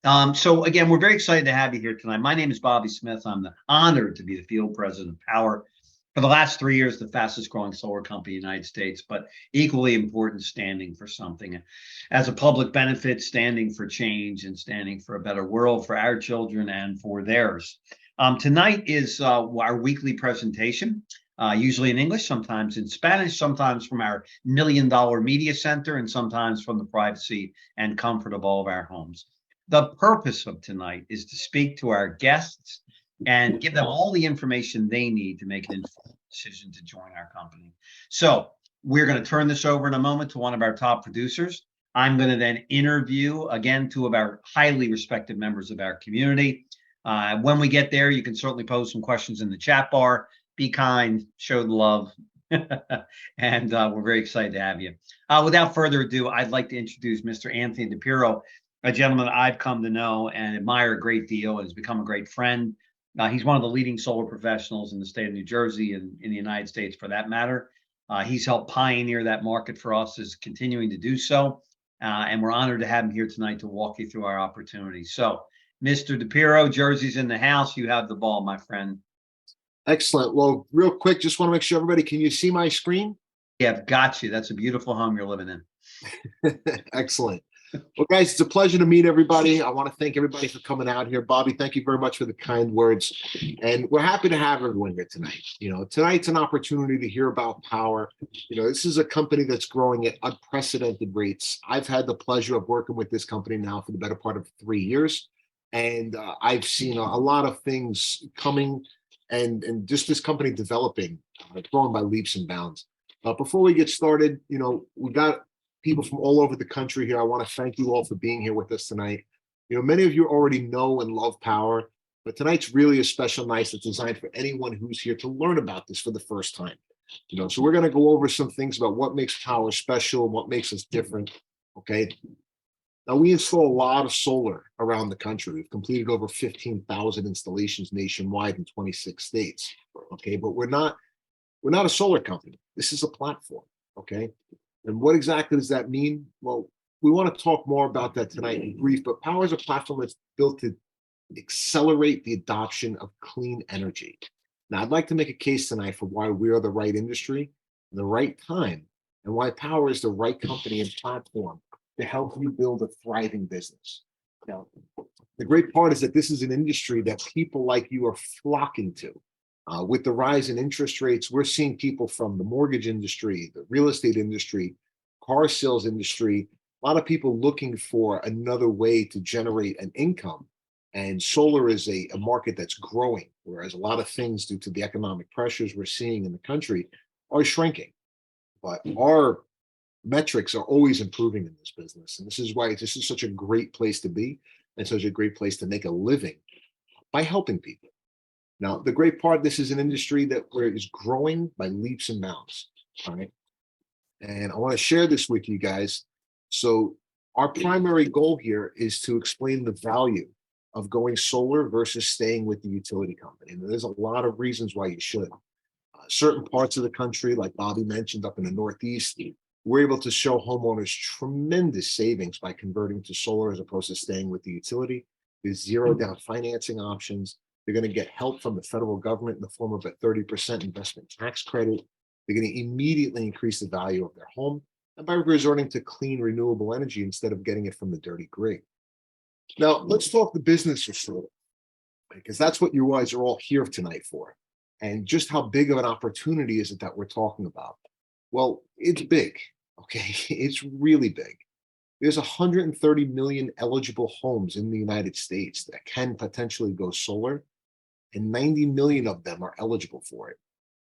So again, we're very excited to have you here tonight. My name is Bobby Smith. I'm honored to be the field president of Powur. For the last 3 years, the fastest growing solar company in the United States, but equally important, standing for something as a public benefit, standing for change and standing for a better world for our children and for theirs. Tonight is our weekly presentation, usually in English, sometimes in Spanish, sometimes from our $1 million media center, and sometimes from the privacy and comfort of all of our homes. The purpose of tonight is to speak to our guests and give them all the information they need to make an informed decision to join our company. So we're going to turn this over in a moment to one of our top producers. I'm going to then interview again two of our highly respected members of our community. When we get there, you can certainly pose some questions in the chat bar. Be kind, show the love, and we're very excited to have you. Without further ado, I'd like to introduce Mr. Anthony DiPierro, a gentleman I've come to know and admire a great deal and has become a great friend. He's one of the leading solar professionals in the state of New Jersey and in the United States for that matter. He's helped pioneer that market for us, is continuing to do so. And we're honored to have him here tonight to walk you through our opportunities. So, Mr. DiPierro, Jersey's in the house. You have the ball, my friend. Excellent. Well, real quick, just want to make sure everybody, can you see my screen? Yeah, I've got you. That's a beautiful home you're living in. Excellent. Well, guys, it's a pleasure to meet everybody. I want to thank everybody for coming out here. Bobby, thank you very much for the kind words. And we're happy to have everyone here tonight. Tonight's an opportunity to hear about Powur. This is a company that's growing at unprecedented rates. I've had the pleasure of working with this company now for the better part of 3 years. And I've seen a lot of things coming and just this company developing, growing by leaps and bounds. Before we get started, we got people from all over the country here. I want to thank you all for being here with us tonight. Many of you already know and love Powur, but tonight's really a special night that's designed for anyone who's here to learn about this for the first time. So we're going to go over some things about what makes Powur special and what makes us different. Okay. Now, we install a lot of solar around the country. We've completed over 15,000 installations nationwide in 26 states. Okay, but we're not a solar company. This is a platform. Okay. And what exactly does that mean? Well, we want to talk more about that tonight in brief, but Powur is a platform that's built to accelerate the adoption of clean energy. Now, I'd like to make a case tonight for why we are the right industry, the right time, and why Powur is the right company and platform to help you build a thriving business. Now, the great part is that this is an industry that people like you are flocking to. With the rise in interest rates, we're seeing people from the mortgage industry, the real estate industry, car sales industry, a lot of people looking for another way to generate an income. And solar is a market that's growing, whereas a lot of things due to the economic pressures we're seeing in the country are shrinking. But our metrics are always improving in this business. And this is why this is such a great place to be and such a great place to make a living by helping people. Now, the great part, this is an industry that is growing by leaps and bounds. All right. And I want to share this with you guys. So our primary goal here is to explain the value of going solar versus staying with the utility company. And there's a lot of reasons why you should. Certain parts of the country, like Bobby mentioned, up in the Northeast, we're able to show homeowners tremendous savings by converting to solar as opposed to staying with the utility. There's zero down financing options. They're going to get help from the federal government in the form of a 30% investment tax credit. They're going to immediately increase the value of their home and by resorting to clean, renewable energy instead of getting it from the dirty grid. Now, let's talk the business of solar, because that's what you guys are all here tonight for. And just how big of an opportunity is it that we're talking about? Well, it's big, okay? It's really big. There's 130 million eligible homes in the United States that can potentially go solar, and 90 million of them are eligible for it.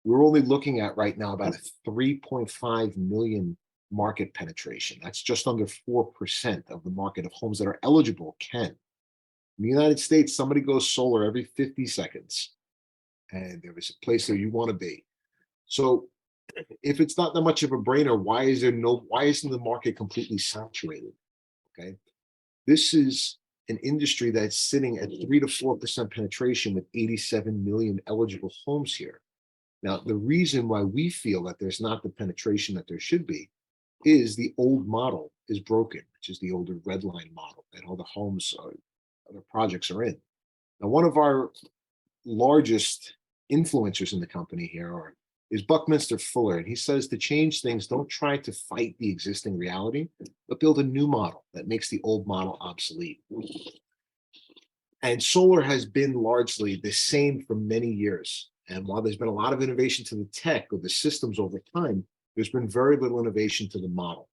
We're only looking at right now about a 3.5 million market penetration. That's just under 4% of the market of homes that are eligible can. In the United States, somebody goes solar every 50 seconds, and there is a place that you want to be. So if it's not that much of a brainer, why isn't the market completely saturated? Okay. This is an industry that's sitting at 3 to 4% penetration with 87 million eligible homes here. Now, the reason why we feel that there's not the penetration that there should be is the old model is broken, which is the older red line model, that all the homes other projects are in. Now, one of our largest influencers in the company here is Buckminster Fuller, and he says to change things, don't try to fight the existing reality, but build a new model that makes the old model obsolete. And solar has been largely the same for many years. And while there's been a lot of innovation to the tech or the systems over time, there's been very little innovation to the model.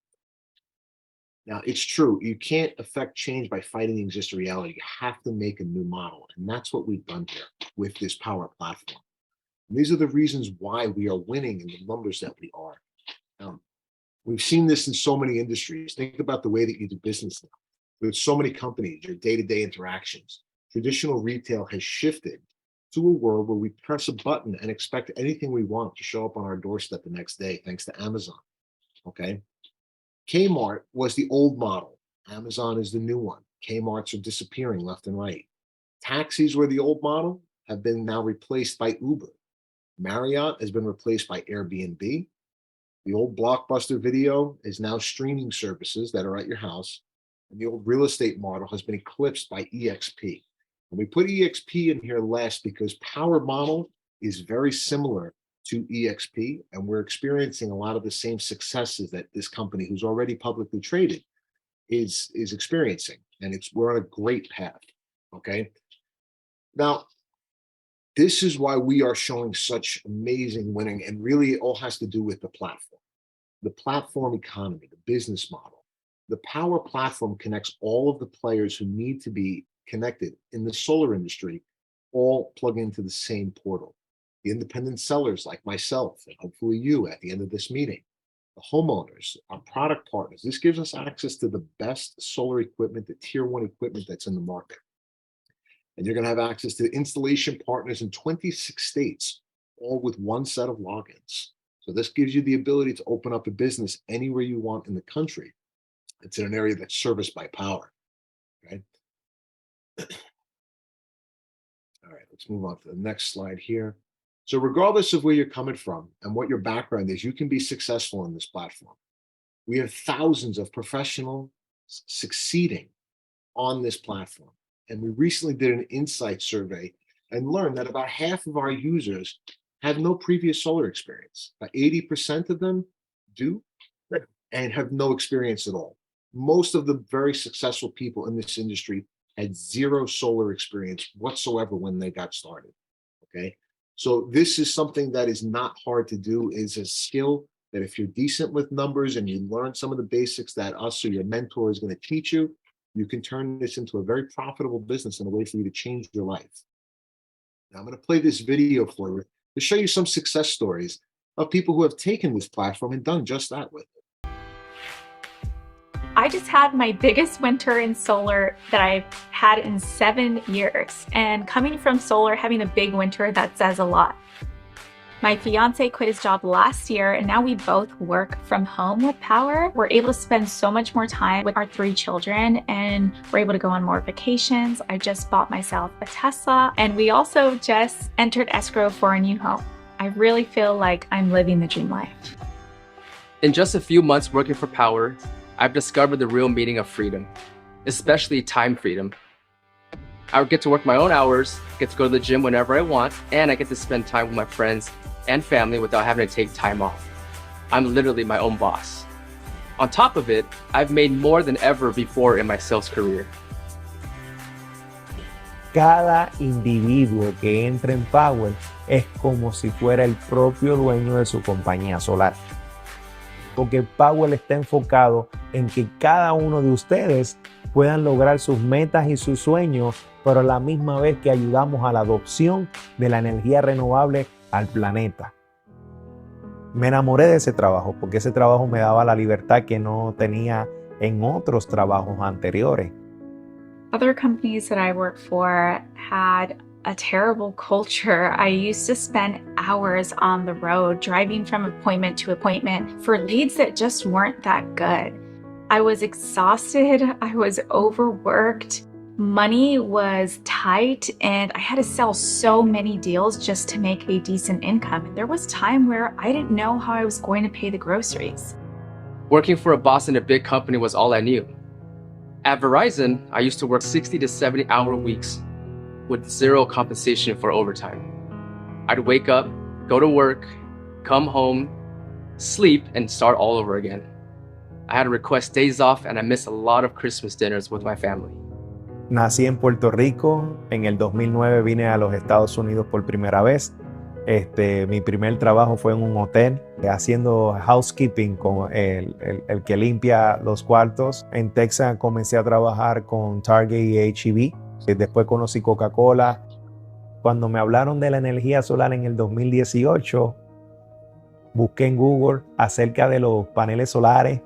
Now, it's true, you can't affect change by fighting the existing reality. You have to make a new model. And that's what we've done here with this Powur platform. And these are the reasons why we are winning in the numbers that we are. We've seen this in so many industries. Think about the way that you do business now. There's so many companies, your day-to-day interactions. Traditional retail has shifted to a world where we press a button and expect anything we want to show up on our doorstep the next day, thanks to Amazon, okay? Kmart was the old model. Amazon is the new one. Kmarts are disappearing left and right. Taxis were the old model, have been now replaced by Uber. Marriott has been replaced by Airbnb. The old Blockbuster video is now streaming services that are at your house. And the old real estate model has been eclipsed by EXP. And we put EXP in here last because Powur model is very similar to EXP, and we're experiencing a lot of the same successes that this company, who's already publicly traded, is experiencing. And we're on a great path, okay? Now, this is why we are showing such amazing winning, and really it all has to do with the platform economy, the business model. The Powur platform connects all of the players who need to be connected in the solar industry, all plug into the same portal. The independent sellers like myself, and hopefully you at the end of this meeting, the homeowners, our product partners. This gives us access to the best solar equipment, the tier 1 equipment that's in the market. And you're going to have access to installation partners in 26 states, all with one set of logins. So this gives you the ability to open up a business anywhere you want in the country. It's in an area that's serviced by Powur. Okay. All right, let's move on to the next slide here. So regardless of where you're coming from and what your background is, you can be successful in this platform. We have thousands of professionals succeeding on this platform. And we recently did an insight survey and learned that about half of our users have no previous solar experience. About 80% of them do and have no experience at all. Most of the very successful people in this industry had zero solar experience whatsoever when they got started, okay? So this is something that is not hard to do. It's a skill that if you're decent with numbers and you learn some of the basics that us or your mentor is going to teach you, you can turn this into a very profitable business and a way for you to change your life. Now I'm going to play this video for you to show you some success stories of people who have taken this platform and done just that with it. I just had my biggest winter in solar that I've had in 7 years. And coming from solar, having a big winter, that says a lot. My fiance quit his job last year, and now we both work from home with Powur. We're able to spend so much more time with our 3 children, and we're able to go on more vacations. I just bought myself a Tesla, and we also just entered escrow for a new home. I really feel like I'm living the dream life. In just a few months working for Powur, I've discovered the real meaning of freedom, especially time freedom. I get to work my own hours, get to go to the gym whenever I want, and I get to spend time with my friends and family without having to take time off. I'm literally my own boss. On top of it, I've made more than ever before in my sales career. Cada individuo que entra en Powur es como si fuera el propio dueño de su compañía solar. Porque Powur está enfocado en que cada uno de ustedes puedan lograr sus metas y sus sueños, pero a la misma vez que ayudamos a la adopción de la energía renovable al planeta. Me enamoré de ese trabajo porque ese trabajo me daba la libertad que no tenía en otros trabajos anteriores. Other companies that I worked for had a terrible culture. I used to spend hours on the road driving from appointment to appointment for leads that just weren't that good. I was exhausted, I was overworked, money was tight, and I had to sell so many deals just to make a decent income. There was time where I didn't know how I was going to pay the groceries. Working for a boss in a big company was all I knew. At Verizon, I used to work 60 to 70-hour weeks with zero compensation for overtime. I'd wake up, go to work, come home, sleep, and start all over again. I had to request days off and I missed a lot of Christmas dinners with my family. Nací en Puerto Rico, en el 2009 vine a los Estados Unidos por primera vez. Mi primer trabajo fue en un hotel haciendo housekeeping con el que limpia los cuartos. En Texas comencé a trabajar con Target y H-E-B. Después conocí Coca-Cola. Cuando me hablaron de la energía solar en el 2018, busqué en Google acerca de los paneles solares.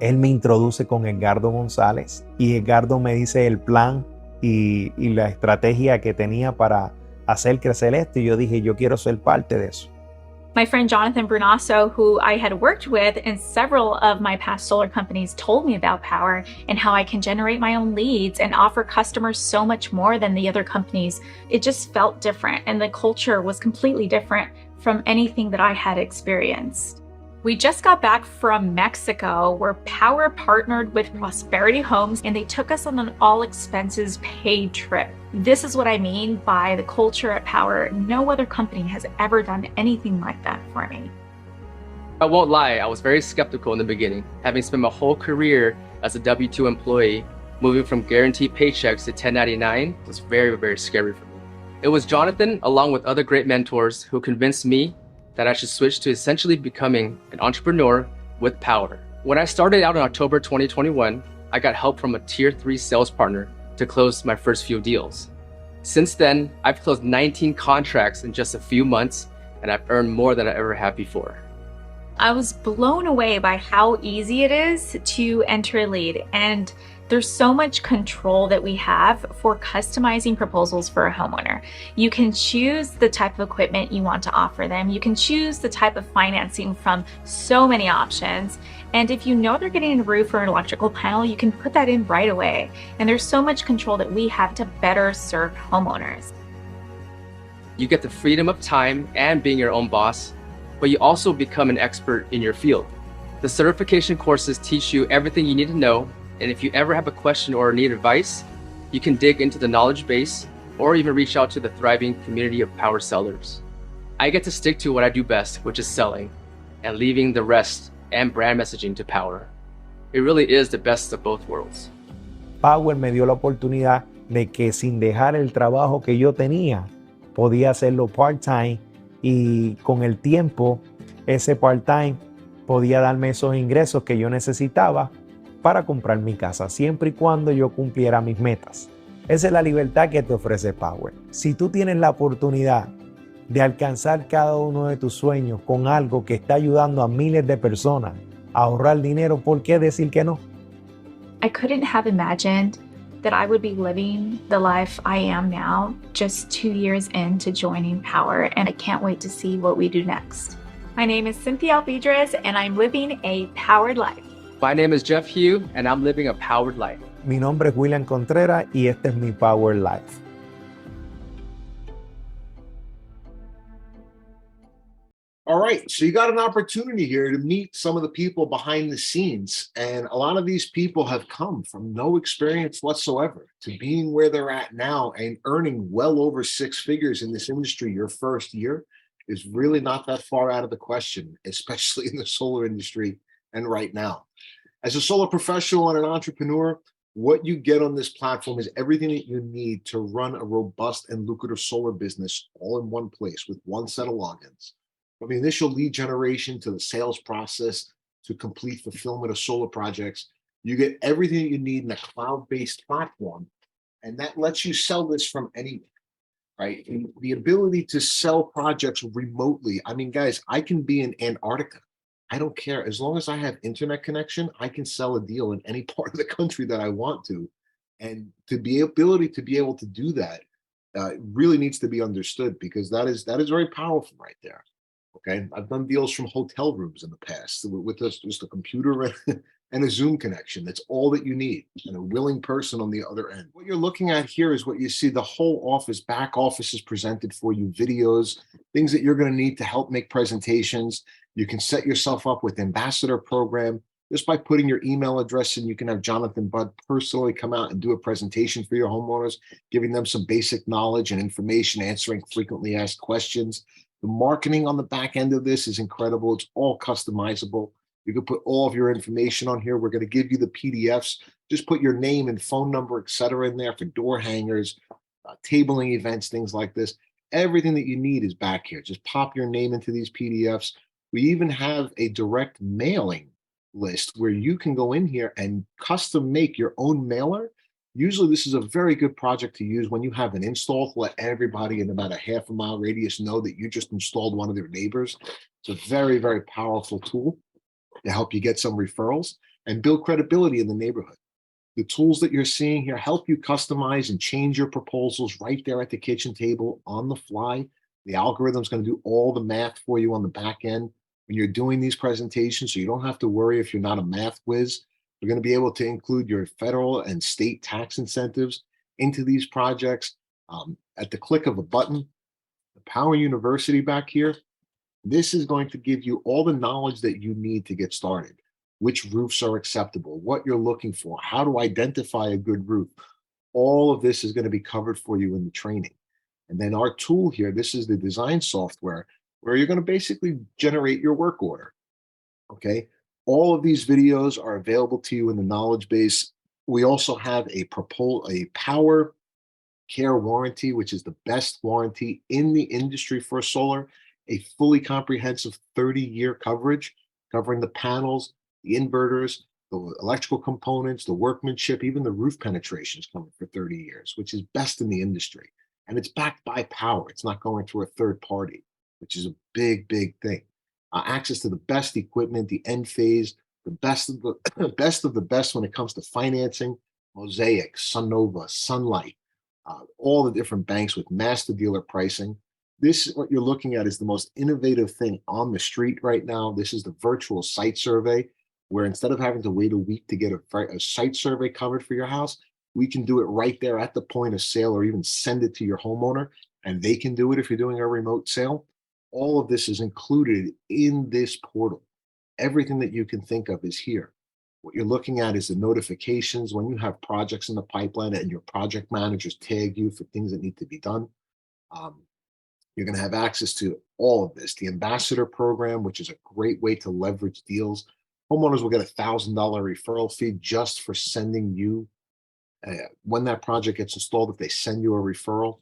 Él me introduce con Edgardo González y Edgardo me dice el plan y la estrategia que tenía para hacer crecer esto. Y yo dije, yo quiero ser parte de eso. My friend Jonathan Brunasso, who I had worked with in several of my past solar companies, told me about Powur and how I can generate my own leads and offer customers so much more than the other companies. It just felt different, and the culture was completely different from anything that I had experienced. We just got back from Mexico, where Powur partnered with Prosperity Homes and they took us on an all expenses paid trip. This is what I mean by the culture at Powur. No other company has ever done anything like that for me. I won't lie, I was very skeptical in the beginning. Having spent my whole career as a W-2 employee, moving from guaranteed paychecks to 1099 was very, very scary for me. It was Jonathan, along with other great mentors, who convinced me that I should switch to essentially becoming an entrepreneur with Powur. When I started out in October 2021, I got help from a tier 3 sales partner to close my first few deals. Since then, I've closed 19 contracts in just a few months, and I've earned more than I ever have before. I was blown away by how easy it is to enter a lead, and there's so much control that we have for customizing proposals for a homeowner. You can choose the type of equipment you want to offer them. You can choose the type of financing from so many options. And if you know they're getting a roof or an electrical panel, you can put that in right away. And there's so much control that we have to better serve homeowners. You get the freedom of time and being your own boss, but you also become an expert in your field. The certification courses teach you everything you need to know. And if you ever have a question or need advice, you can dig into the knowledge base or even reach out to the thriving community of Powur sellers. I get to stick to what I do best, which is selling, and leaving the rest and brand messaging to Powur. It really is the best of both worlds. Powur me dio la oportunidad de que sin dejar el trabajo que yo tenía, podía hacerlo part-time y con el tiempo, ese part-time podía darme esos ingresos que yo necesitaba para comprar mi casa, siempre y cuando yo cumpliera mis metas. Esa es la libertad que te ofrece Powur. Si tú tienes la oportunidad de alcanzar cada uno de tus sueños con algo que está ayudando a miles de personas a ahorrar dinero, ¿por qué decir que no? I couldn't have imagined that I would be living the life I am now just 2 years into joining Powur, and I can't wait to see what we do next. My name is Cynthia Alvidrez, and I'm living a powered life. My name is Jeff Hugh, and I'm living a powered life. Mi nombre es William Contreras y este es mi Power Life. All right, so you got an opportunity here to meet some of the people behind the scenes. And a lot of these people have come from no experience whatsoever to being where they're at now and earning well over 6 figures in this industry your first year is really not that far out of the question, especially in the solar industry and right now. As a solar professional and an entrepreneur, what you get on this platform is everything that you need to run a robust and lucrative solar business all in one place with one set of logins. From the initial lead generation to the sales process to complete fulfillment of solar projects, you get everything that you need in a cloud-based platform, and that lets you sell this from anywhere, right? And the ability to sell projects remotely. I mean, guys, I can be in Antarctica. I don't care. As long as I have internet connection, I can sell a deal in any part of the country that I want to. And to be ability to be able to do that really needs to be understood, because that is very powerful right there. Okay, I've done deals from hotel rooms in the past with just a computer and a Zoom connection. That's all that you need, and a willing person on the other end. What you're looking at here is what you see. The whole office, back office is presented for you, videos, things that you're going to need to help make presentations. You can set yourself up with ambassador program. Just by putting your email address in, you can have Jonathan Budd personally come out and do a presentation for your homeowners, giving them some basic knowledge and information, answering frequently asked questions. The marketing on the back end of this is incredible. It's all customizable. You can put all of your information on here. We're going to give you the PDFs. Just put your name and phone number, etc., in there for door hangers, tabling events, things like this. Everything that you need is back here. Just pop your name into these PDFs. We even have a direct mailing list where you can go in here and custom make your own mailer. Usually this is a very good project to use when you have an install to let everybody in about a half-a-mile radius know that you just installed one of their neighbors. It's a very, very powerful tool to help you get some referrals and build credibility in the neighborhood. The tools that you're seeing here help you customize and change your proposals right there at the kitchen table on the fly. The algorithm's going to do all the math for you on the back end when you're doing these presentations, so you don't have to worry if you're not a math whiz. You're going to be able to include your federal and state tax incentives into these projects at the click of a button. The Powur University back here, this is going to give you all the knowledge that you need to get started. Which roofs are acceptable, what you're looking for, how to identify a good roof. All of this is going to be covered for you in the training. And then our tool here, this is the design software where you're going to basically generate your work order. Okay. All of these videos are available to you in the knowledge base. We also have a Powur Care warranty, which is the best warranty in the industry for solar, a fully comprehensive 30-year coverage covering the panels, the inverters, the electrical components, the workmanship, even the roof penetrations coming for 30 years, which is best in the industry. And it's backed by Powur. It's not going through a third party, which is a big, big thing. Access to the best equipment, the end phase, the best of the best of the best when it comes to financing, Mosaic, Sunnova, Sunlight, all the different banks with master dealer pricing. This, what you're looking at, is the most innovative thing on the street right now. This is the virtual site survey, where instead of having to wait a week to get a site survey covered for your house, we can do it right there at the point of sale, or even send it to your homeowner and they can do it if you're doing a remote sale. All of this is included in this portal. Everything that you can think of is here. What you're looking at is the notifications when you have projects in the pipeline and your project managers tag you for things that need to be done. You're going to have access to all of this. The ambassador program, which is a great way to leverage deals. Homeowners will get a $1,000 referral fee just for sending you, when that project gets installed, if they send you a referral.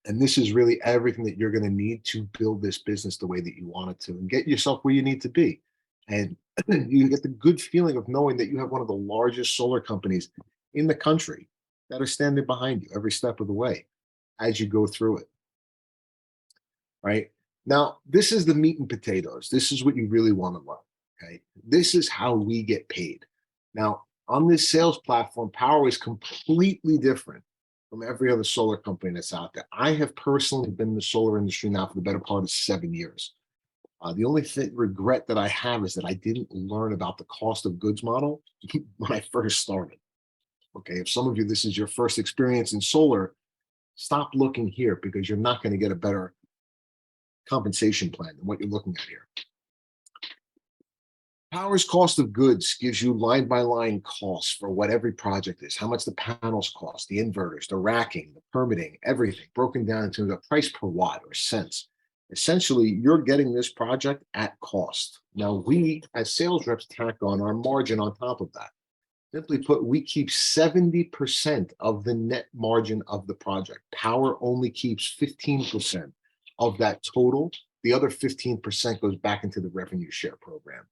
And this is really everything that you're going to need to build this business the way that you want it to and get yourself where you need to be. And you get the good feeling of knowing that you have one of the largest solar companies in the country that are standing behind you every step of the way as you go through it. Right? Now, this is the meat and potatoes. This is what you really want to learn. Okay. This is how we get paid. Now, on this sales platform, Powur is completely different from every other solar company that's out there. I have personally been in the solar industry now for the better part of 7 years. The only regret that I have is that I didn't learn about the cost of goods model when I first started. Okay, if some of you, this is your first experience in solar, stop looking here because you're not going to get a better compensation plan than what you're looking at here. Powur's cost of goods gives you line-by-line costs for what every project is, how much the panels cost, the inverters, the racking, the permitting, everything broken down into the price per watt or cents. Essentially, you're getting this project at cost. Now, we as sales reps tack on our margin on top of that. Simply put, we keep 70% of the net margin of the project. Powur only keeps 15% of that total. The other 15% goes back into the revenue share program.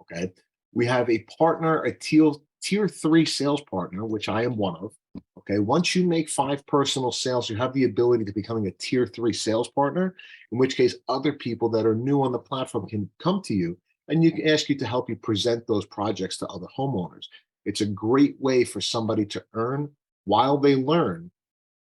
Okay, we have a partner, a tier 3 sales partner, which I am one of. Okay, once you make 5 personal sales, you have the ability to becoming a tier 3 sales partner, in which case other people that are new on the platform can come to you and you can ask you to help you present those projects to other homeowners. It's a great way for somebody to earn while they learn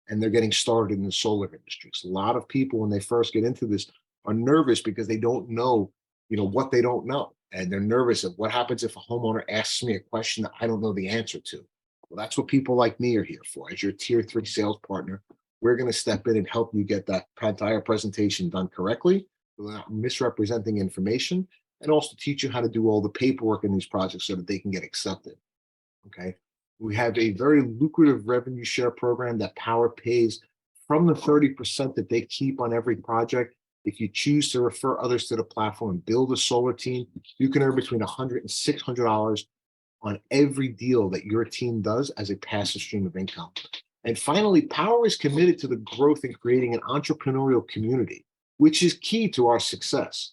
and they're getting started in the solar industry. So a lot of people, when they first get into this, are nervous because they don't know, what they don't know. And they're nervous of what happens if a homeowner asks me a question that I don't know the answer to. Well, that's what people like me are here for. As your tier 3 sales partner, we're going to step in and help you get that entire presentation done correctly without misrepresenting information and also teach you how to do all the paperwork in these projects so that they can get accepted. Okay. We have a very lucrative revenue share program that Powur pays from the 30% that they keep on every project. If you choose to refer others to the platform and build a solar team, you can earn between $100 and $600 on every deal that your team does as a passive stream of income. And finally, Powur is committed to the growth and creating an entrepreneurial community, which is key to our success.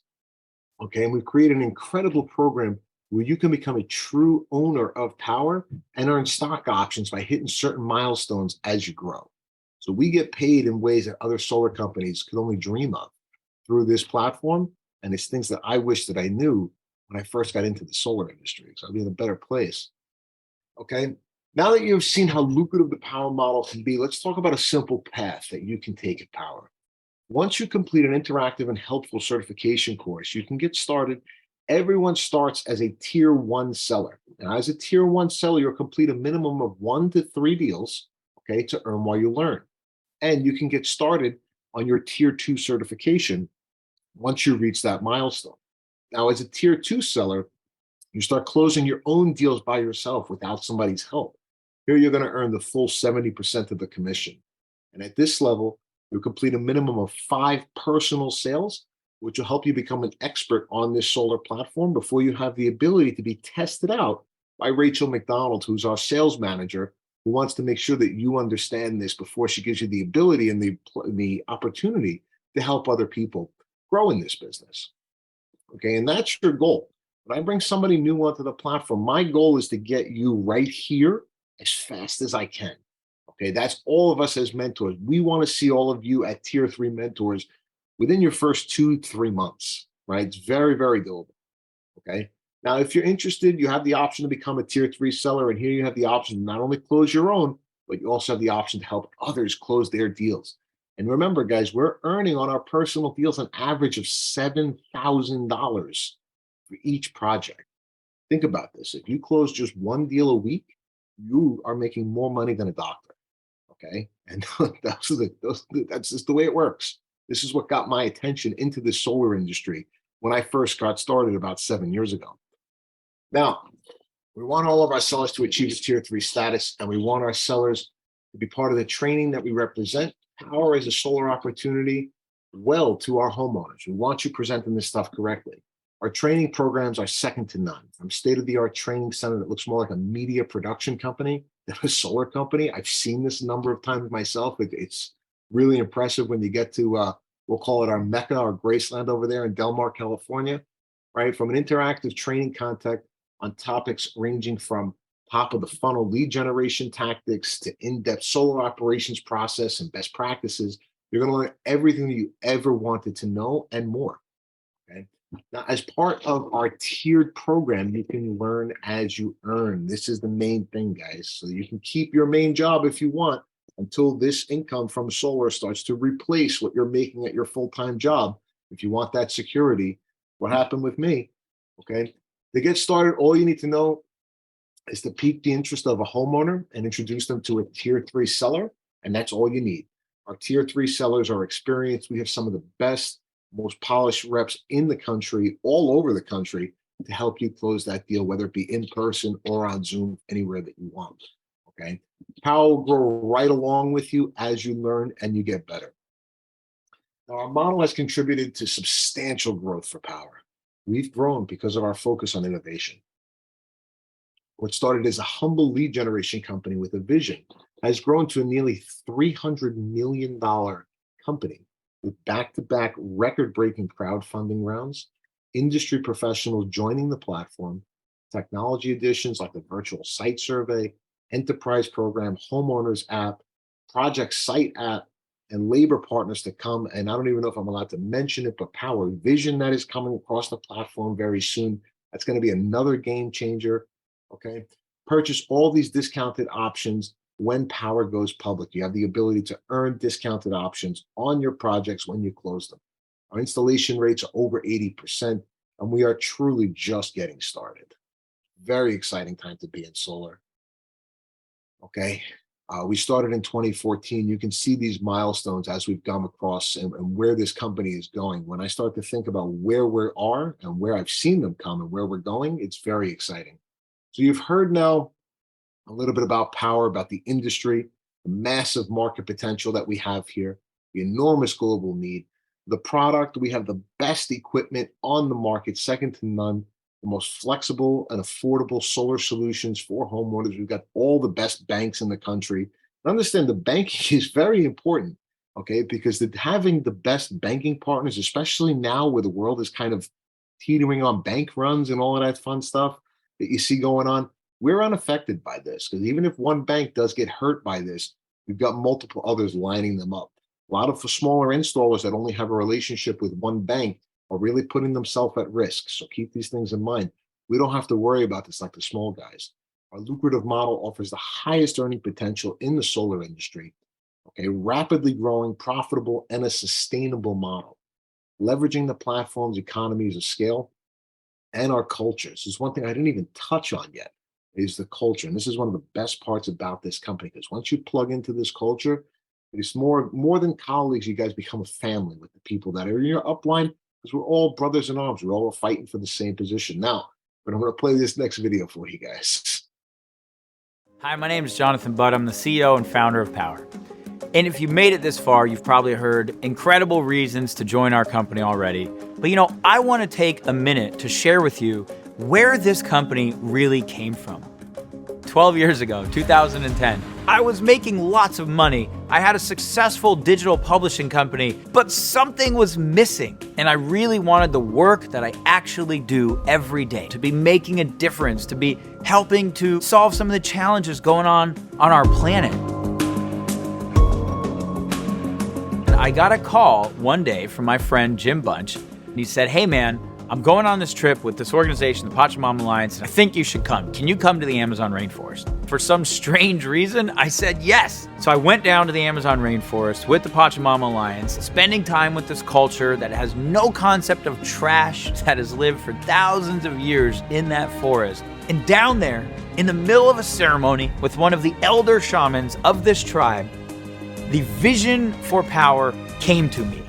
Okay, and we've created an incredible program where you can become a true owner of Powur and earn stock options by hitting certain milestones as you grow. So we get paid in ways that other solar companies could only dream of through this platform. And it's things that I wish that I knew when I first got into the solar industry. So I'd be in a better place. Okay. Now that you've seen how lucrative the Powur model can be, let's talk about a simple path that you can take at Powur. Once you complete an interactive and helpful certification course, you can get started. Everyone starts as a tier 1 seller. And as a tier 1 seller, you'll complete a minimum of 1 to 3 deals, okay, to earn while you learn. And you can get started on your tier 2 certification once you reach that milestone. Now, as a tier 2 seller, you start closing your own deals by yourself without somebody's help. Here, you're going to earn the full 70% of the commission. And at this level, you'll complete a minimum of 5 personal sales, which will help you become an expert on this solar platform before you have the ability to be tested out by Rachel McDonald, who's our sales manager, who wants to make sure that you understand this before she gives you the ability and the opportunity to help other people grow in this business. Okay, and that's your goal. When I bring somebody new onto the platform, my goal is to get you right here as fast as I can. Okay, that's all of us as mentors. We want to see all of you at tier 3 mentors within your first 2-3 months, right? It's very, very doable. Okay. Now, if you're interested, you have the option to become a tier 3 seller. And here you have the option to not only close your own, but you also have the option to help others close their deals. And remember, guys, we're earning on our personal deals an average of $7,000 for each project. Think about this. If you close just 1 deal a week, you are making more money than a doctor. Okay. And that's just the way it works. This is what got my attention into the solar industry when I first got started about 7 years ago. Now, we want all of our sellers to achieve tier 3 status, and we want our sellers to be part of the training that we represent. Powur is a solar opportunity well to our homeowners. We want you presenting this stuff correctly. Our training programs are second to none. From state-of-the-art training center that looks more like a media production company than a solar company. I've seen this a number of times myself. It's really impressive when you get to, we'll call it our Mecca or Graceland over there in Del Mar, California, right? From an interactive training content on topics ranging from top of the funnel lead generation tactics to in-depth solar operations process and best practices. You're going to learn everything that you ever wanted to know and more. Okay. Now, as part of our tiered program, you can learn as you earn. This is the main thing, guys. So you can keep your main job if you want until this income from solar starts to replace what you're making at your full-time job. If you want that security, what happened with me, okay? To get started, all you need to know is to pique the interest of a homeowner and introduce them to a tier 3 seller, and that's all you need. Our tier 3 sellers are experienced. We have some of the best, most polished reps in the country, all over the country, to help you close that deal, whether it be in person or on Zoom, anywhere that you want. Okay. Powur will grow right along with you as you learn and you get better. Now, our model has contributed to substantial growth for Powur. We've grown because of our focus on innovation. What started as a humble lead generation company with a vision has grown to a nearly $300 million company with back-to-back record-breaking crowdfunding rounds, industry professionals joining the platform, technology additions like the virtual site survey, enterprise program, homeowners app, project site app, and labor partners to come. And I don't even know if I'm allowed to mention it, but Powur Vision that is coming across the platform very soon. That's going to be another game changer. Okay. Purchase all these discounted options when Powur goes public. You have the ability to earn discounted options on your projects when you close them. Our installation rates are over 80%, and we are truly just getting started. Very exciting time to be in solar. Okay. We started in 2014. You can see these milestones as we've gone across and where this company is going. When I start to think about where we are and where I've seen them come and where we're going, it's very exciting. So you've heard now a little bit about Powur, about the industry, the massive market potential that we have here, the enormous global need, the product. We have the best equipment on the market, second to none, the most flexible and affordable solar solutions for homeowners. We've got all the best banks in the country. And understand the banking is very important, okay? Because having the best banking partners, especially now where the world is kind of teetering on bank runs and all of that fun stuff that you see going on, we're unaffected by this. Because even if one bank does get hurt by this, we've got multiple others lining them up. A lot of smaller installers that only have a relationship with one bank are really putting themselves at risk. So keep these things in mind. We don't have to worry about this like the small guys. Our lucrative model offers the highest earning potential in the solar industry. Okay, rapidly growing, profitable, and a sustainable model. Leveraging the platform's economies of scale and our culture. This is one thing I didn't even touch on yet, is the culture. And this is one of the best parts about this company, because once you plug into this culture, it's more than colleagues. You guys become a family with the people that are in your upline, because we're all brothers in arms. We're all fighting for the same position. Now, but I'm going to play this next video for you guys. Hi, my name is Jonathan Budd. I'm the CEO and founder of Powur. And if you made it this far, you've probably heard incredible reasons to join our company already. But I want to take a minute to share with you where this company really came from. 12 years ago, 2010, I was making lots of money. I had a successful digital publishing company, but something was missing. And I really wanted the work that I actually do every day to be making a difference, to be helping to solve some of the challenges going on our planet. And I got a call one day from my friend Jim Bunch, and he said, "Hey man, I'm going on this trip with this organization, the Pachamama Alliance, and I think you should come. Can you come to the Amazon rainforest?" For some strange reason, I said yes. So I went down to the Amazon rainforest with the Pachamama Alliance, spending time with this culture that has no concept of trash, that has lived for thousands of years in that forest. And down there, in the middle of a ceremony with one of the elder shamans of this tribe, the vision for Powur came to me.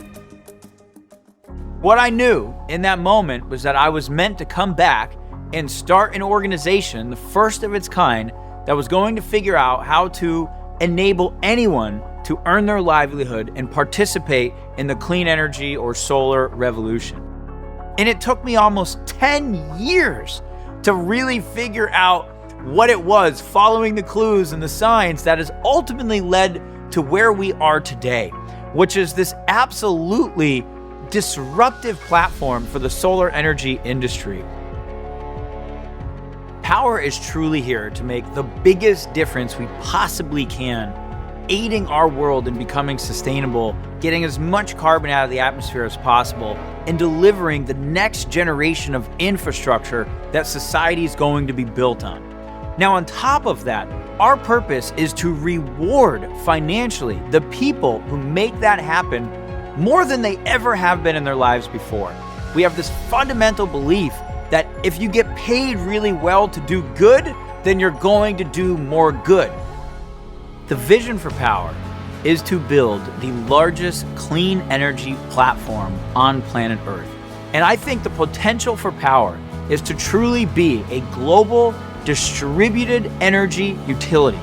What I knew in that moment was that I was meant to come back and start an organization, the first of its kind, that was going to figure out how to enable anyone to earn their livelihood and participate in the clean energy or solar revolution. And it took me almost 10 years to really figure out what it was, following the clues and the signs that has ultimately led to where we are today, which is this absolutely disruptive platform for the solar energy industry. Powur is truly here to make the biggest difference we possibly can, aiding our world in becoming sustainable, getting as much carbon out of the atmosphere as possible, and delivering the next generation of infrastructure that society is going to be built on. Now, on top of that, our purpose is to reward financially the people who make that happen more than they ever have been in their lives before. We have this fundamental belief that if you get paid really well to do good, then you're going to do more good. The vision for Powur is to build the largest clean energy platform on planet Earth. And I think the potential for Powur is to truly be a global distributed energy utility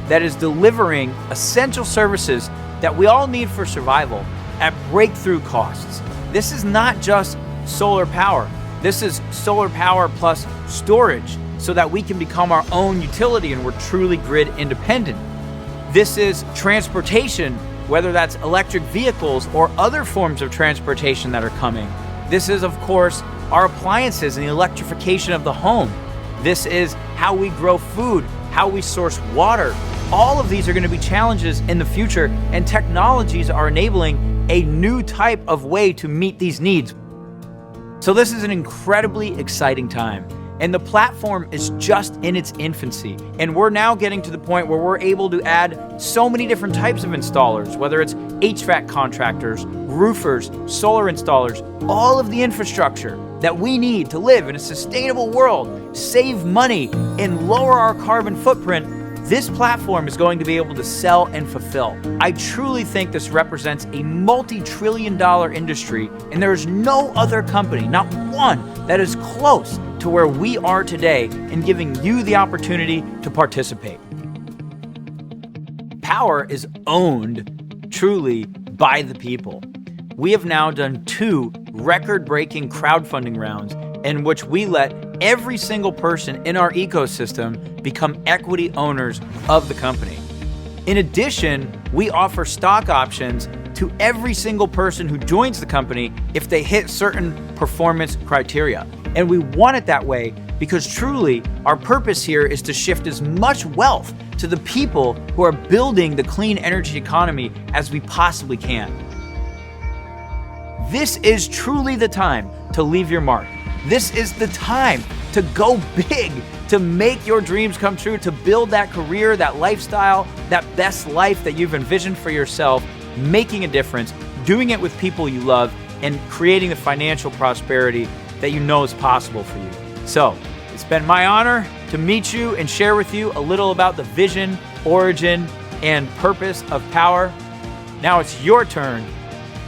that is delivering essential services that we all need for survival at breakthrough costs. This is not just solar power. This is solar power plus storage so that we can become our own utility and we're truly grid independent. This is transportation, whether that's electric vehicles or other forms of transportation that are coming. This is, of course, our appliances and the electrification of the home. This is how we grow food, how we source water. All of these are going to be challenges in the future, and technologies are enabling a new type of way to meet these needs. So this is an incredibly exciting time, and the platform is just in its infancy. And we're now getting to the point where we're able to add so many different types of installers, whether it's HVAC contractors, roofers, solar installers, all of the infrastructure that we need to live in a sustainable world, save money, and lower our carbon footprint this platform is going to be able to sell and fulfill. I truly think this represents a multi-trillion-dollar industry, and there is no other company, not one, that is close to where we are today in giving you the opportunity to participate. Powur is owned truly by the people. We have now done 2 record-breaking crowdfunding rounds in which we let every single person in our ecosystem become equity owners of the company. In addition, we offer stock options to every single person who joins the company if they hit certain performance criteria. And we want it that way because truly our purpose here is to shift as much wealth to the people who are building the clean energy economy as we possibly can. This is truly the time to leave your mark. This is the time to go big, to make your dreams come true, to build that career, that lifestyle, that best life that you've envisioned for yourself, making a difference, doing it with people you love, and creating the financial prosperity that you know is possible for you. So, it's been my honor to meet you and share with you a little about the vision, origin, and purpose of Powur. Now it's your turn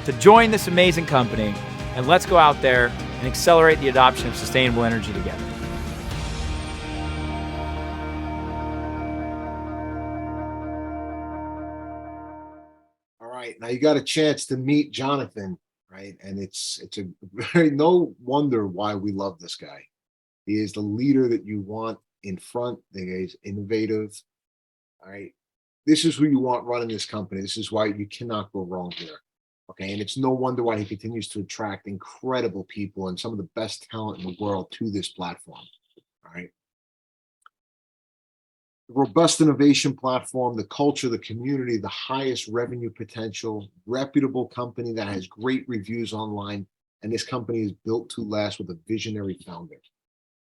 to join this amazing company, and let's go out there and accelerate the adoption of sustainable energy together. All right, now you got a chance to meet Jonathan, right? And it's a very, no wonder why we love this guy. He is the leader that you want in front. He is innovative. All right, this is who you want running this company. This is why you cannot go wrong here. Okay, and it's no wonder why he continues to attract incredible people and some of the best talent in the world to this platform. All right. The robust innovation platform, the culture, the community, the highest revenue potential, reputable company that has great reviews online, and this company is built to last with a visionary founder.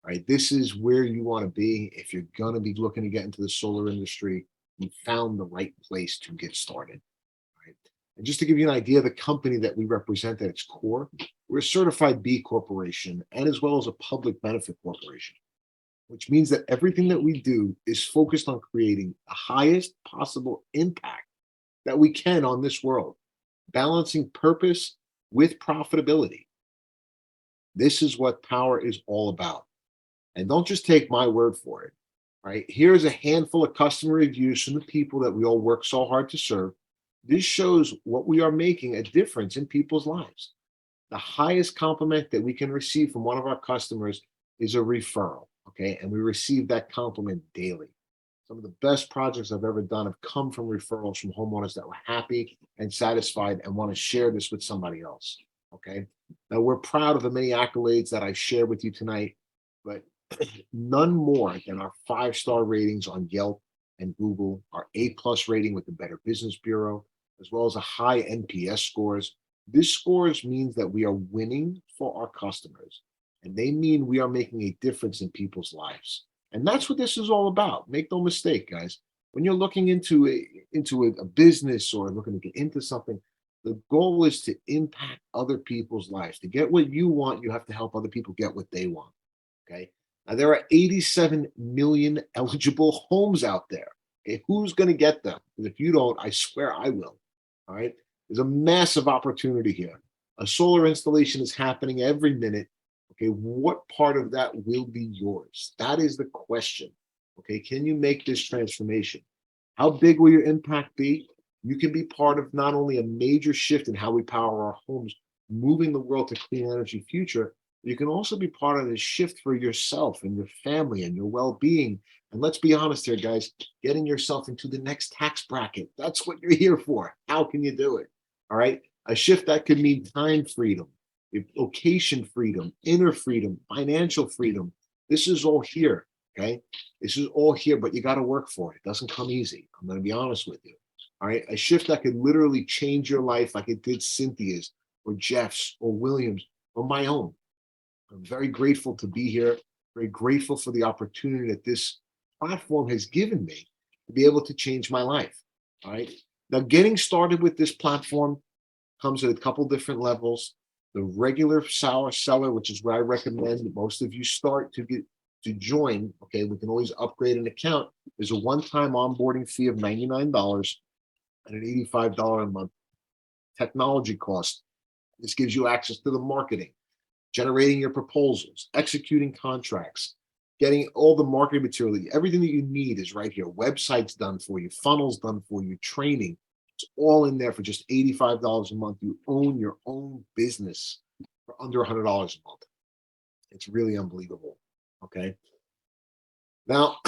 All right, this is where you want to be if you're going to be looking to get into the solar industry. You found the right place to get started. And just to give you an idea of the company that we represent at its core, we're a certified B corporation and as well as a public benefit corporation, which means that everything that we do is focused on creating the highest possible impact that we can on this world, balancing purpose with profitability. This is what Powur is all about. And don't just take my word for it, right? Here's a handful of customer reviews from the people that we all work so hard to serve. This shows what we are making a difference in people's lives. The highest compliment that we can receive from one of our customers is a referral, okay? And we receive that compliment daily. Some of the best projects I've ever done have come from referrals from homeowners that were happy and satisfied and want to share this with somebody else, okay? Now, we're proud of the many accolades that I share with you tonight, but none more than our 5-star ratings on Yelp and Google, our A+ rating with the Better Business Bureau, as well as a high NPS scores. This scores means that we are winning for our customers, and they mean we are making a difference in people's lives. And that's what this is all about. Make no mistake, guys. When you're looking into a business or looking to get into something, the goal is to impact other people's lives. To get what you want, you have to help other people get what they want, okay? Now, there are 87 million eligible homes out there. Okay, who's going to get them? Because if you don't, I swear I will. All right. There's a massive opportunity here. A solar installation is happening every minute. Okay. What part of that will be yours? That is the question. Okay. Can you make this transformation? How big will your impact be? You can be part of not only a major shift in how we power our homes, moving the world to clean energy future, but you can also be part of this shift for yourself and your family and your well-being. And let's be honest here, guys, getting yourself into the next tax bracket. That's what you're here for. How can you do it? All right. A shift that could mean time freedom, location freedom, inner freedom, financial freedom. This is all here. Okay. This is all here, but you got to work for it. It doesn't come easy. I'm going to be honest with you. All right. A shift that could literally change your life like it did Cynthia's or Jeff's or William's or my own. I'm very grateful to be here. Very grateful for the opportunity that this platform has given me to be able to change my life. All right. Now, getting started with this platform comes at a couple different levels. The regular sour seller, which is where I recommend that most of you start to join. Okay, we can always upgrade an account. There's a one-time onboarding fee of $99 and an $85 a month technology cost. This gives you access to the marketing, generating your proposals, executing contracts, getting all the marketing material. Everything that you need is right here. Websites done for you, funnels done for you, training. It's all in there for just $85 a month. You own your own business for under $100 a month. It's really unbelievable. Okay. Now,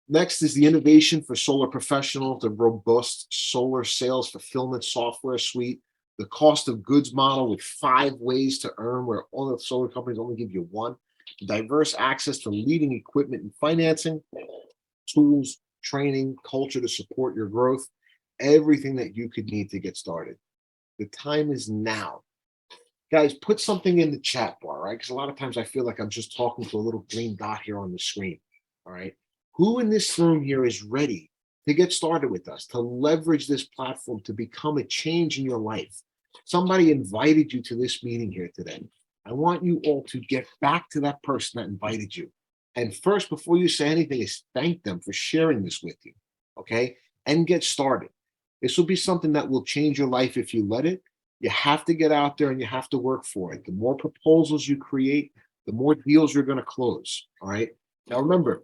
next is the innovation for solar professionals, the robust solar sales fulfillment software suite, the cost of goods model with 5 ways to earn, where all the solar companies only give you one, diverse access to leading equipment and financing, tools, training, culture to support your growth, everything that you could need to get started. The time is now. Guys, put something in the chat bar, right? Because a lot of times I feel like I'm just talking to a little green dot here on the screen, all right? Who in this room here is ready to get started with us, to leverage this platform to become a change in your life? Somebody invited you to this meeting here today. I want you all to get back to that person that invited you. And first, before you say anything, is thank them for sharing this with you, okay? And get started. This will be something that will change your life if you let it. You have to get out there and you have to work for it. The more proposals you create, the more deals you're going to close, all right? Now, remember,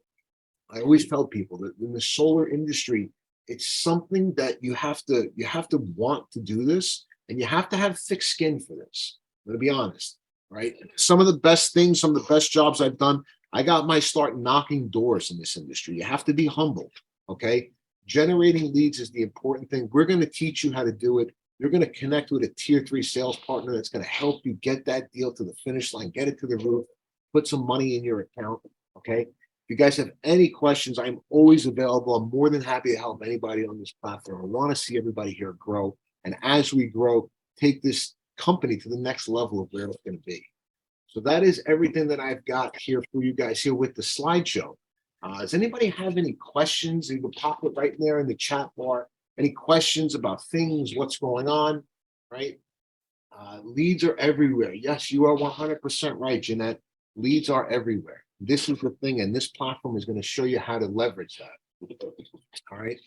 I always tell people that in the solar industry, it's something that you have to want to do this, and you have to have thick skin for this. I'm going to be honest, right? Some of the best things, some of the best jobs I've done, I got my start knocking doors in this industry. You have to be humble, okay? Generating leads is the important thing. We're going to teach you how to do it. You're going to connect with a tier 3 sales partner that's going to help you get that deal to the finish line, get it to the roof, put some money in your account, okay? If you guys have any questions, I'm always available. I'm more than happy to help anybody on this platform. I want to see everybody here grow. And as we grow, take this company to the next level of where it's going to be. So that is everything that I've got here for you guys here with the slideshow. Does anybody have any questions? You can pop it right there in the chat bar. Any questions about things, what's going on, right? Leads are everywhere. Yes, you are 100% right, Jeanette. Leads are everywhere. This is the thing, and this platform is going to show you how to leverage that. All right.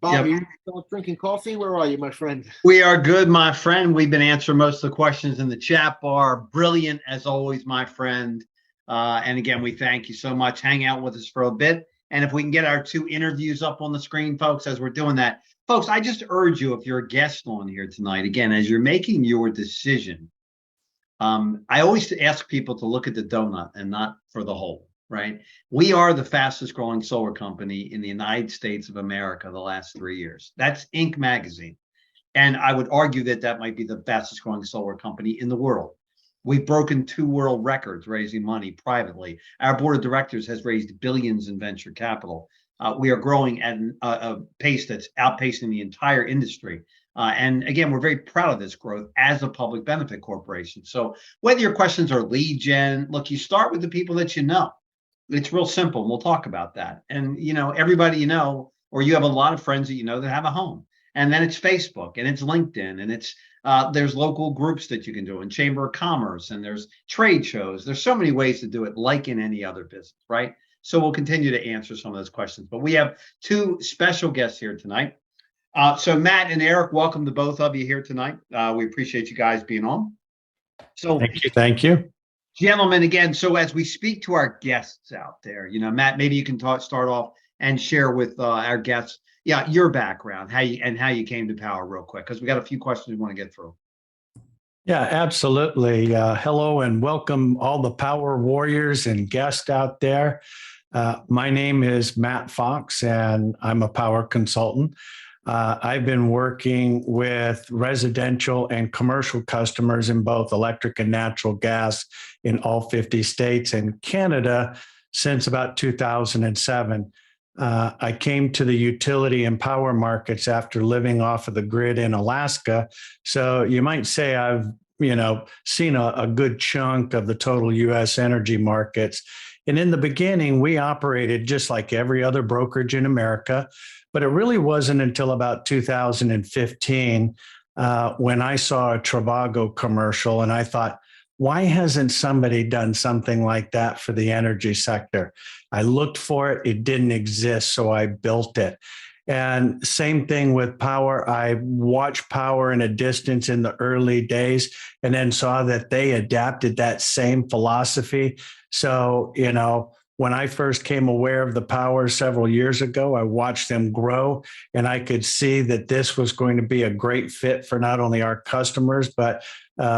Bob, Yep. you still drinking coffee? Where are you, my friend? We are good, my friend. We've been answering most of the questions in the chat bar. Brilliant as always, my friend. And again, we thank you so much. Hang out with us for a bit. And if we can get our 2 interviews up on the screen, folks, as we're doing that, folks, I just urge you, if you're a guest on here tonight, again, as you're making your decision, I always ask people to look at the donut and not for the whole, right? We are the fastest growing solar company in the United States of America the last 3 years. That's Inc. magazine. And I would argue that that might be the fastest growing solar company in the world. We've broken 2 world records raising money privately. Our board of directors has raised billions in venture capital. We are growing at a pace that's outpacing the entire industry. And again, we're very proud of this growth as a public benefit corporation. So whether your questions are lead gen, look, you start with the people that you know. It's real simple. And we'll talk about that. And, you know, everybody you know, or you have a lot of friends that you know that have a home. And then it's Facebook and it's LinkedIn and it's there's local groups that you can do in Chamber of Commerce and there's trade shows. There's so many ways to do it like in any other business, right? So we'll continue to answer some of those questions. But we have 2 special guests here tonight. So Matt and Eric, welcome to both of you here tonight. We appreciate you guys being on. So thank you. Thank you. Gentlemen, again, so as we speak to our guests out there, you know, Matt, maybe you can start off and share with our guests, your background, how you came to Powur real quick, because we got a few questions we want to get through. Yeah, absolutely. Hello and welcome all the Powur warriors and guests out there. My name is Matt Fox and I'm a Powur consultant. I've been working with residential and commercial customers in both electric and natural gas in all 50 states and Canada since about 2007. I came to the utility and power markets after living off of the grid in Alaska. So you might say I've, seen a good chunk of the total U.S. energy markets. And in the beginning, we operated just like every other brokerage in America. But it really wasn't until about 2015 when I saw a Trivago commercial and I thought, why hasn't somebody done something like that for the energy sector? I looked for it. It didn't exist, so I built it. And same thing with Powur. I watched Powur in a distance in the early days and then saw that they adapted that same philosophy. So, when I first came aware of the Powur several years ago, I watched them grow, and I could see that this was going to be a great fit for not only our customers, but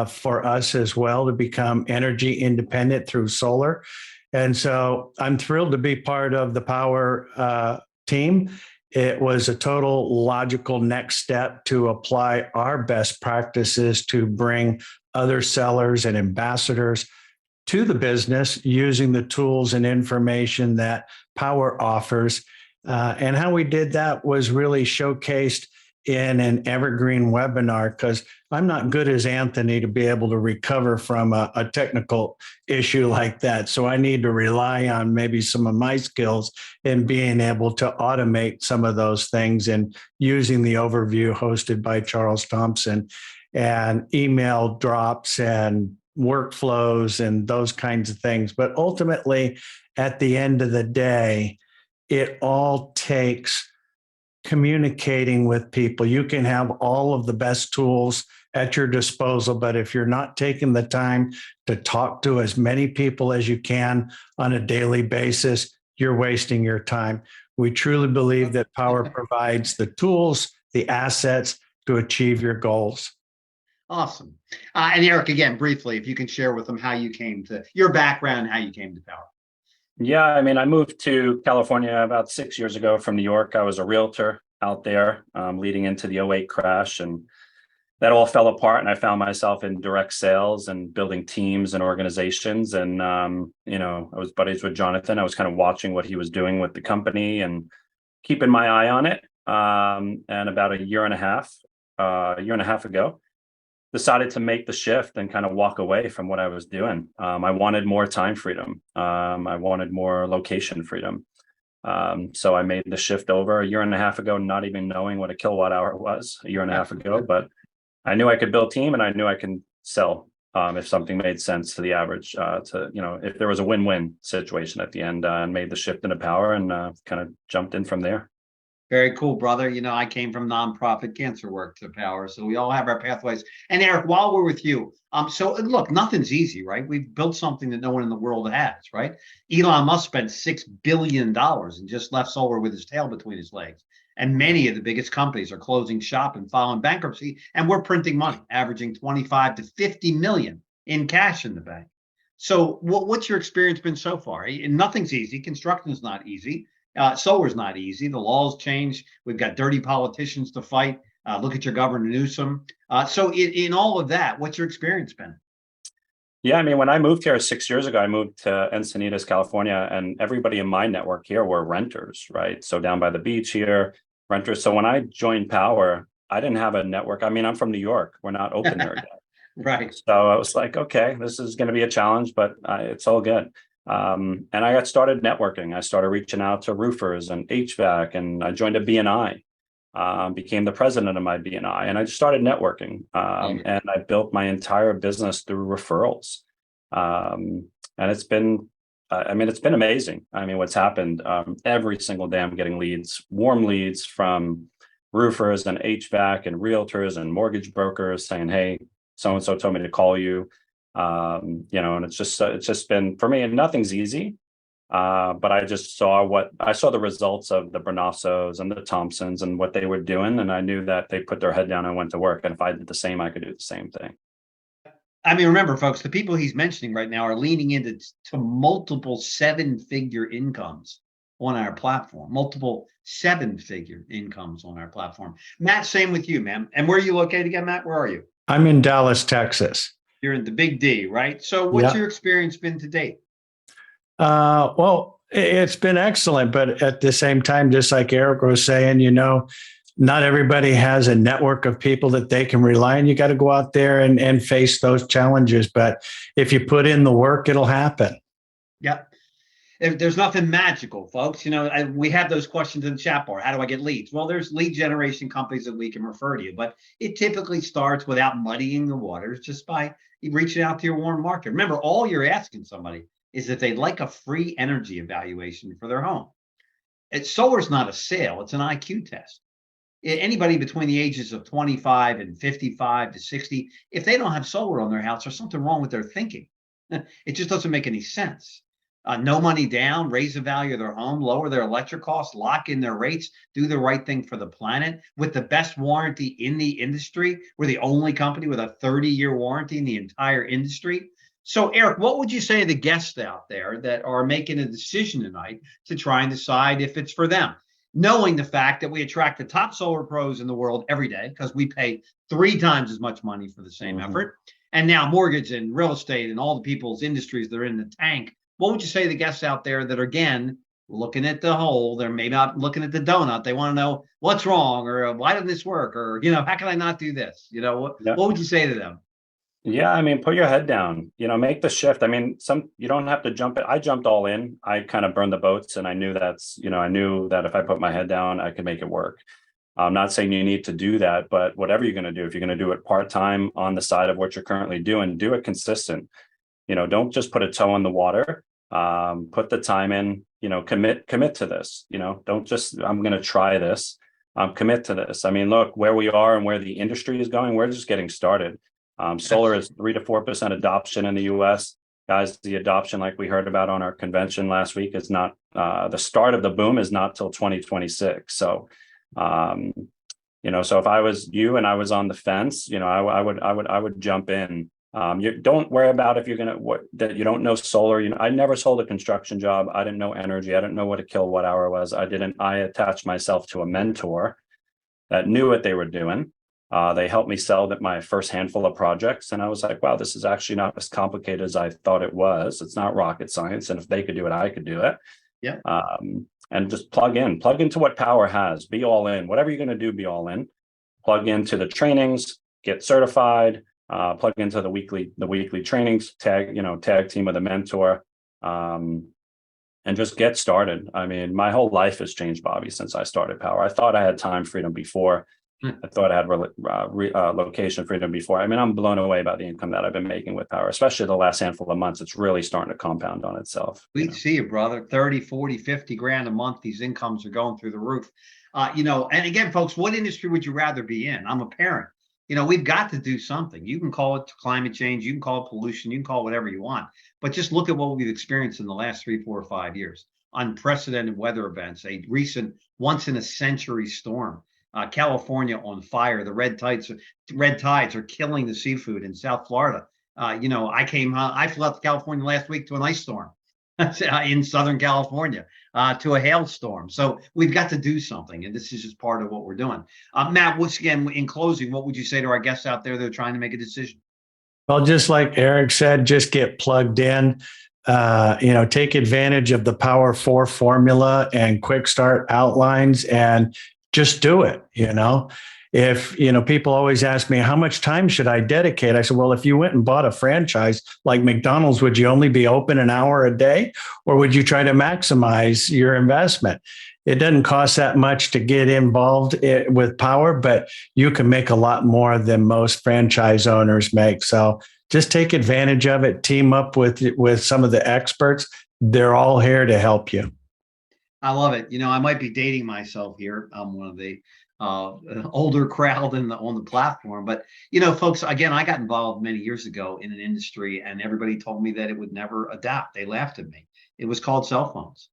for us as well, to become energy independent through solar. And so I'm thrilled to be part of the Powur team. It was a total logical next step to apply our best practices to bring other sellers and ambassadors to the business using the tools and information that Powur offers. And how we did that was really showcased in an evergreen webinar, because I'm not good as Anthony to be able to recover from a technical issue like that. So I need to rely on maybe some of my skills in being able to automate some of those things and using the overview hosted by Charles Thompson and email drops and workflows and those kinds of things. But ultimately, at the end of the day, it all takes communicating with people. You can have all of the best tools at your disposal, but if you're not taking the time to talk to as many people as you can on a daily basis, you're wasting your time. We truly believe that Powur provides the tools, the assets to achieve your goals. Awesome. And Eric, again, briefly, if you can share with them how you came to your background, how you came to Powur. Yeah, I mean, I moved to California about 6 years ago from New York. I was a realtor out there leading into the '08 crash, and that all fell apart. And I found myself in direct sales and building teams and organizations. And, I was buddies with Jonathan. I was kind of watching what he was doing with the company and keeping my eye on it. And about a year and a half ago, decided to make the shift and kind of walk away from what I was doing. I wanted more time freedom. I wanted more location freedom. So I made the shift over a year and a half ago, not even knowing what a kilowatt hour was a year and a half ago, but I knew I could build team and I knew I can sell if something made sense to the average, if there was a win-win situation at the end, and made the shift into Powur and kind of jumped in from there. Very cool, brother. I came from nonprofit cancer work to Powur, so we all have our pathways. And Eric, while we're with you, so look, nothing's easy, right? We've built something that no one in the world has, right? Elon Musk spent $6 billion and just left solar with his tail between his legs. And many of the biggest companies are closing shop and filing bankruptcy, and we're printing money, averaging 25 to 50 million in cash in the bank. So what's your experience been so far? Nothing's easy. Construction is not easy. Solar's not easy. The laws change. We've got dirty politicians to fight. Look at your Governor Newsom. So in all of that, what's your experience been? Yeah, I mean, when I moved here 6 years ago, I moved to Encinitas, California, and everybody in my network here were renters, right? So down by the beach here, renters. So when I joined Powur, I didn't have a network. I mean, I'm from New York. We're not open there yet. Right. So I was like, okay, this is going to be a challenge, but it's all good. And I got started networking. I started reaching out to roofers and HVAC, and I joined a BNI, became the president of my BNI, and I just started networking. And I built my entire business through referrals. And it's been amazing. I mean, what's happened, every single day I'm getting leads, warm leads from roofers and HVAC and realtors and mortgage brokers saying, hey, so-and-so told me to call you. And it's just been, for me, and nothing's easy. But I just saw the results of the Bernassos and the Thompsons and what they were doing. And I knew that they put their head down and went to work. And if I did the same, I could do the same thing. I mean, remember, folks, the people he's mentioning right now are leaning into multiple seven-figure incomes on our platform, multiple seven-figure incomes on our platform. Matt, same with you, man. And where are you located again, Matt? Where are you? I'm in Dallas, Texas. You're in the Big D, right? So what's your experience been to date? Well, it's been excellent, but at the same time, just like Eric was saying, not everybody has a network of people that they can rely on. You got to go out there and face those challenges. But if you put in the work, it'll happen. Yep. there's nothing magical, folks. We have those questions in the chat bar. How do I get leads? Well, there's lead generation companies that we can refer to you, but it typically starts without muddying the waters, just by reaching out to your warm market. Remember, all you're asking somebody is if they'd like a free energy evaluation for their home. Solar's not a sale, it's an IQ test. Anybody between the ages of 25 and 55 to 60, if they don't have solar on their house, there's something wrong with their thinking. It just doesn't make any sense. No money down, raise the value of their home, lower their electric costs, lock in their rates, do the right thing for the planet with the best warranty in the industry. We're the only company with a 30-year warranty in the entire industry. So, Eric, what would you say to the guests out there that are making a decision tonight to try and decide if it's for them? Knowing the fact that we attract the top solar pros in the world every day because we pay 3 times as much money for the same effort. And now mortgage and real estate and all the people's industries that are in the tank. What would you say to the guests out there that are, again, looking at the whole, they're maybe not looking at the donut. They want to know what's wrong, or why doesn't this work? Or, how can I not do this? What would you say to them? Yeah, I mean, put your head down, make the shift. I mean, you don't have to jump it. I jumped all in. I kind of burned the boats, and I knew I knew that if I put my head down, I could make it work. I'm not saying you need to do that, but whatever you're going to do, if you're going to do it part-time on the side of what you're currently doing, do it consistent. Don't just put a toe in the water. Put the time in, commit to this. Don't just, I'm going to try this. Commit to this. I mean, look, where we are and where the industry is going, we're just getting started. Solar is 3 to 4% adoption in the US. Guys, the adoption, like we heard about on our convention last week, is not the start of the boom is not till 2026. So, so if I was you and I was on the fence, I would jump in. You don't worry about if you're that you don't know solar. I never sold a construction job. I didn't know energy. I didn't know what a kilowatt hour was. I attached myself to a mentor that knew what they were doing. They helped me sell my first handful of projects. And I was like, wow, this is actually not as complicated as I thought it was. It's not rocket science. And if they could do it, I could do it. Yeah. And just plug into what Powur has, be all in, whatever you're going to do, be all in, plug into the trainings, get certified, plug into the weekly trainings, tag team with a mentor, and just get started. I mean, my whole life has changed, Bobby, since I started Powur. I thought I had time freedom before. I thought I had location freedom before. I mean, I'm blown away by the income that I've been making with Powur, especially the last handful of months. It's really starting to compound on itself. We see you, brother. 30, 40, 50 grand a month. These incomes are going through the roof. And again, folks, what industry would you rather be in? I'm a parent. We've got to do something. You can call it climate change. You can call it pollution. You can call it whatever you want. But just look at what we've experienced in the last 3, 4, or 5 years. Unprecedented weather events, a recent once-in-a-century storm. California on fire. The red tides are killing the seafood in South Florida. I flew out to California last week to an ice storm in Southern California, to a hailstorm. So we've got to do something, and this is just part of what we're doing. Matt, once again, in closing, what would you say to our guests out there that are trying to make a decision? Well, just like Eric said, just get plugged in. Take advantage of the Powur 4 formula and quick start outlines, and just do it. If, people always ask me, how much time should I dedicate? I said, well, if you went and bought a franchise like McDonald's, would you only be open an hour a day, or would you try to maximize your investment? It doesn't cost that much to get involved with Powur, but you can make a lot more than most franchise owners make. So just take advantage of it. Team up with some of the experts. They're all here to help you. I love it. I might be dating myself here. I'm one of the older crowd on the platform. But, folks, again, I got involved many years ago in an industry, and everybody told me that it would never adapt. They laughed at me. It was called cell phones.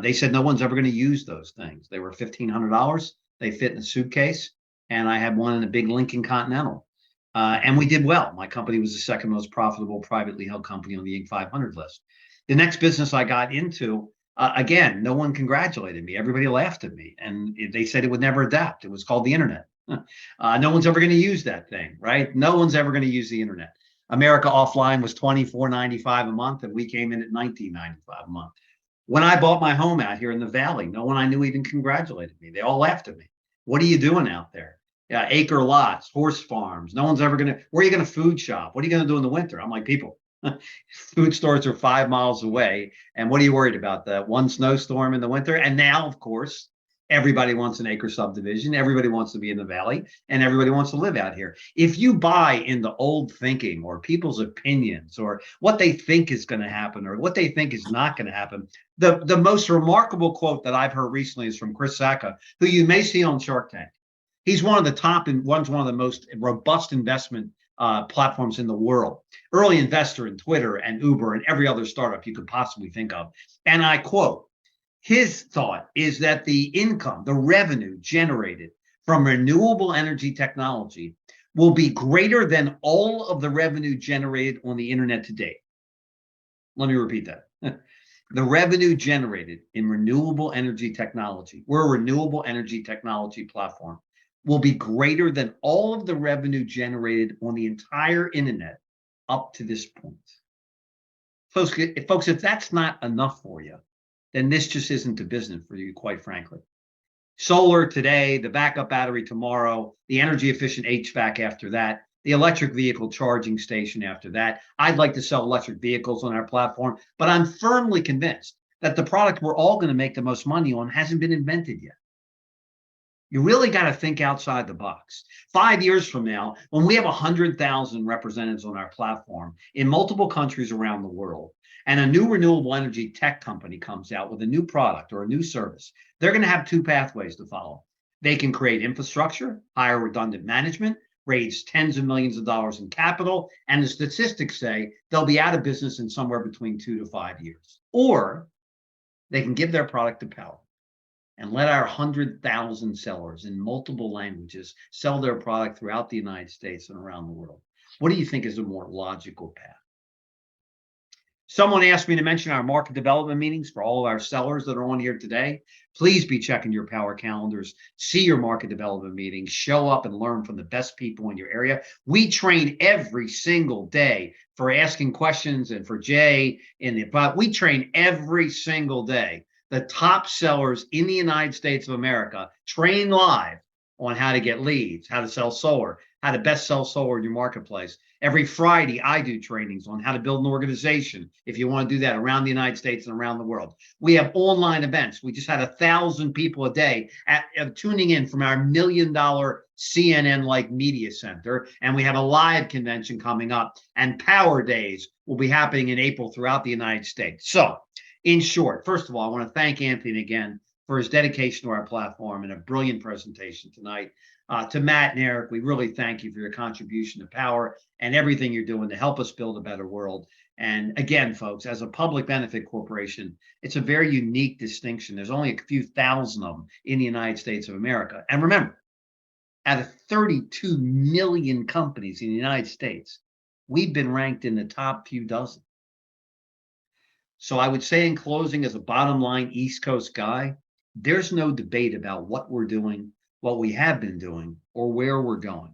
They said no one's ever going to use those things. They were $1,500. They fit in a suitcase. And I had one in a big Lincoln Continental. And we did well. My company was the second most profitable privately held company on the Inc. 500 list. The next business I got into, again, no one congratulated me. Everybody laughed at me, and they said it would never adapt. It was called the internet. No one's ever going to use that thing, right? No one's ever going to use the internet. America Offline was $24.95 a month, and we came in at $19.95 a month. When I bought my home out here in the Valley, no one I knew even congratulated me. They all laughed at me. What are you doing out there? Acre lots, horse farms. No one's ever going to, where are you going to food shop? What are you going to do in the winter? I'm like, people, Food stores are 5 miles away. And what are you worried about? The one snowstorm in the winter? And now, of course, everybody wants an acre subdivision. Everybody wants to be in the valley, and everybody wants to live out here. If you buy into old thinking or people's opinions or what they think is going to happen or what they think is not going to happen, the most remarkable quote that I've heard recently is from Chris Sacca, who you may see on Shark Tank. He's one of the top and runs one of the most robust investment platforms in the world. Early investor in Twitter and Uber and every other startup you could possibly think of. And I quote, his thought is that the income, the revenue generated from renewable energy technology will be greater than all of the revenue generated on the internet to date. Let me repeat that. The revenue generated in renewable energy technology, we're a renewable energy technology platform, will be greater than all of the revenue generated on the entire internet up to this point. Folks, if that's not enough for you, then this just isn't a business for you, quite frankly. Solar today, the backup battery tomorrow, the energy efficient HVAC after that, the electric vehicle charging station after that. I'd like to sell electric vehicles on our platform, but I'm firmly convinced that the product we're all going to make the most money on hasn't been invented yet. You really got to think outside the box. 5 years from now, when we have 100,000 representatives on our platform in multiple countries around the world, and a new renewable energy tech company comes out with a new product or a new service, they're going to have two pathways to follow. They can create infrastructure, hire redundant management, raise tens of millions of dollars in capital, and the statistics say they'll be out of business in somewhere between 2 to 5 years. Or they can give their product to Powur and let our 100,000 sellers in multiple languages sell their product throughout the United States and around the world. What do you think is a more logical path? Someone asked me to mention our market development meetings for all of our sellers that are on here today. Please be checking your Powur calendars, see your market development meetings, show up and learn from the best people in your area. We train every single day for asking questions and for Jay but we train every single day. The top sellers in the United States of America train live on how to get leads, how to sell solar, how to best sell solar in your marketplace. Every Friday, I do trainings on how to build an organization if you want to do that around the United States and around the world. We have online events. We just had 1,000 people a day tuning in from our $1 million CNN-like media center. And we have a live convention coming up. And Powur Days will be happening in April throughout the United States. So, in short, first of all, I want to thank Anthony again for his dedication to our platform and a brilliant presentation tonight. To Matt and Eric, we really thank you for your contribution to Powur and everything you're doing to help us build a better world. And again, folks, as a public benefit corporation, it's a very unique distinction. There's only a few thousand of them in the United States of America. And remember, out of 32 million companies in the United States, we've been ranked in the top few dozen. So I would say in closing, as a bottom line East Coast guy, there's no debate about what we're doing, what we have been doing, or where we're going.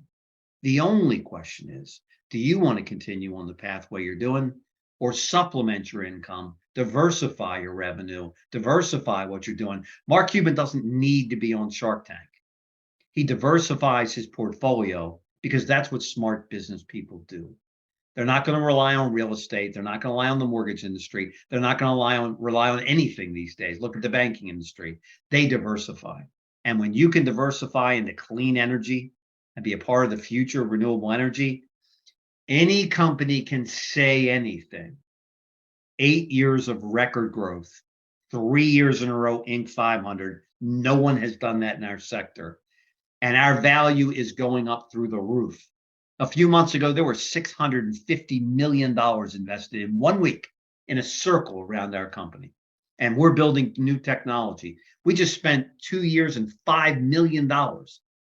The only question is, do you want to continue on the pathway you're doing or supplement your income, diversify your revenue, diversify what you're doing? Mark Cuban doesn't need to be on Shark Tank. He diversifies his portfolio because that's what smart business people do. They're not going to rely on real estate. They're not going to rely on the mortgage industry. They're not going to rely on anything these days. Look at the banking industry. They diversify. And when you can diversify into clean energy and be a part of the future of renewable energy, any company can say anything. 8 years of record growth, 3 years in a row, Inc. 500. No one has done that in our sector. And our value is going up through the roof. A few months ago, there were $650 million invested in 1 week in a circle around our company. And we're building new technology. We just spent 2 years and $5 million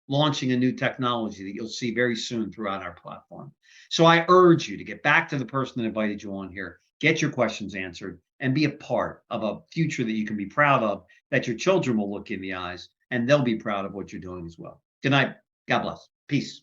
launching a new technology that you'll see very soon throughout our platform. So I urge you to get back to the person that invited you on here, get your questions answered, and be a part of a future that you can be proud of, that your children will look in the eyes, and they'll be proud of what you're doing as well. Good night. God bless. Peace.